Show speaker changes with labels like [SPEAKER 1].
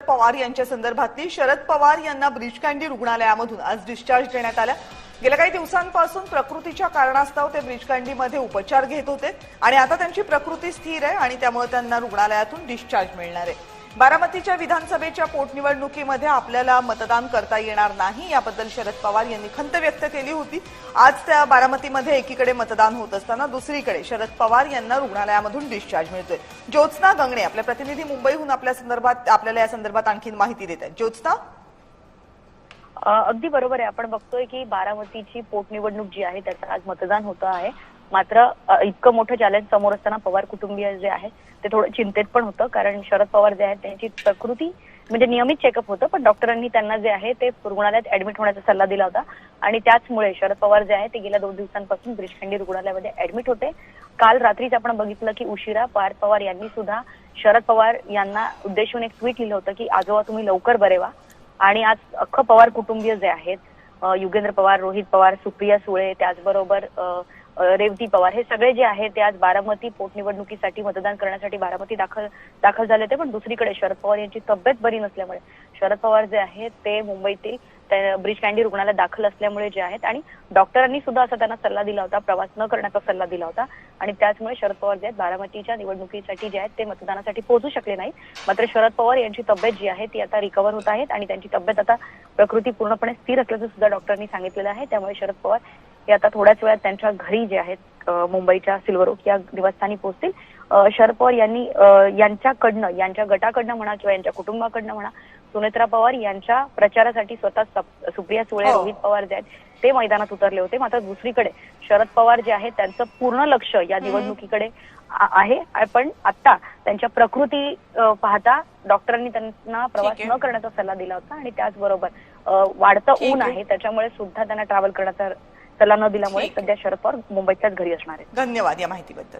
[SPEAKER 1] पवार यांच्या संदर्भातली। शरद पवार यांना ब्रीच कँडी रुग्णालयामधून आज डिस्चार्ज देण्यात आला। गेल्या काही दिवसांपासून प्रकृतीच्या कारणास्तव ते ब्रीच कँडीमध्ये उपचार घेत होते आणि आता त्यांची प्रकृती स्थिर आहे आणि त्यामुळे त्यांना रुग्णालयातून डिस्चार्ज मिळणार आहे। बारामतीच्या विधानसभेच्या पोटनिवडणुकीमध्ये आपल्याला मतदान करता येणार नाही याबद्दल शरद पवार यांनी खंत व्यक्त केली होती। आज त्या बारामतीमध्ये एकीकडे मतदान होत असताना दुसरीकडे शरद पवार यांना रुग्णालयामधून डिस्चार्ज मिळतोय। ज्योत्स्ना गंगणे आपल्या प्रतिनिधी मुंबईहून आपल्याला या संदर्भात आणखी माहिती देत आहेत। ज्योत्स्ना,
[SPEAKER 2] अगदी बरोबर आहे। आपण बघतोय की बारामतीची पोटनिवडणूक जी आहे त्याचं आज मतदान होतं आहे। मात्र इतकं मोठं चॅलेंज समोर असताना पवार कुटुंबीय जे आहे ते थोडं चिंतेत पण होतं, कारण शरद पवार जे आहेत त्यांची प्रकृती म्हणजे नियमित चेकअप होतं, पण डॉक्टरांनी त्यांना जे आहे ते रुग्णालयात ऍडमिट होण्याचा सल्ला दिला होता आणि त्याचमुळे शरद पवार जे आहे ते गेल्या 2 दिवसांपासून ब्रीच कँडी रुग्णालयामध्ये ऍडमिट होते। काल रात्रीच आपण बघितलं की उशिरा पार्थ पवार यांनी सुद्धा शरद पवार यांना उद्देशून एक ट्विट लिहिलं होतं की आजोबा तुम्ही लवकर बरे व्हा। आणि आज अख्खं पवार कुटुंबीय जे आहेत युगेंद्र पवार, रोहित पवार, सुप्रिया सुळे, त्याचबरोबर रेवती पवार हे सगळे जे आहेत ते आज बारामती पोटनिवडणुकीसाठी मतदान करण्यासाठी बारामती दाखल झाले होते। पण दुसरीकडे शरद पवार यांची तब्येत बरी नसल्यामुळे शरद पवार जे आहेत ते मुंबईतील ब्रीच कँडी रुग्णालयात दाखल असल्यामुळे जे आहेत आणि डॉक्टरांनी सुद्धा असा त्यांना सल्ला दिला होता, प्रवास न करण्याचा सल्ला दिला होता आणि त्याचमुळे शरद पवार जे आहेत बारामतीच्या निवडणुकीसाठी जे आहेत ते मतदानासाठी पोहोचू शकले नाहीत। मात्र शरद पवार यांची तब्येत जी आहे ती आता रिकव्हर होत आहेत आणि त्यांची तब्येत आता प्रकृती पूर्णपणे स्थिर असल्याचं सुद्धा डॉक्टरांनी सांगितलेलं आहे। त्यामुळे शरद पवार हे आता थोड्याच वेळात त्यांच्या घरी जे आहेत मुंबईच्या सिल्वर ओक या निवासस्थानी पोहोचतील। शरद पवार यांनी यांच्याकडनं, यांच्या गटाकडनं म्हणा किंवा यांच्या कुटुंबाकडनं म्हणा, सुनेत्रा पवार यांच्या प्रचारासाठी स्वतः सुप्रिया सुळे, रोहित पवार जे आहेत ते मैदानात उतरले होते। मात्र दुसरीकडे शरद पवार जे आहेत त्यांचं पूर्ण लक्ष या निवडणुकीकडे आहे। पण आता त्यांच्या प्रकृती पाहता डॉक्टरांनी त्यांना प्रवास न करण्याचा सल्ला दिला होता आणि त्याचबरोबर वाढतं ऊन आहे त्याच्यामुळे सुद्धा त्यांना ट्रॅव्हल करण्याचा सल्ला न दिल्यामुळे सध्या शरद पवार मुंबईच्याच घरी असणार आहेत।
[SPEAKER 1] धन्यवाद या माहितीबद्दल।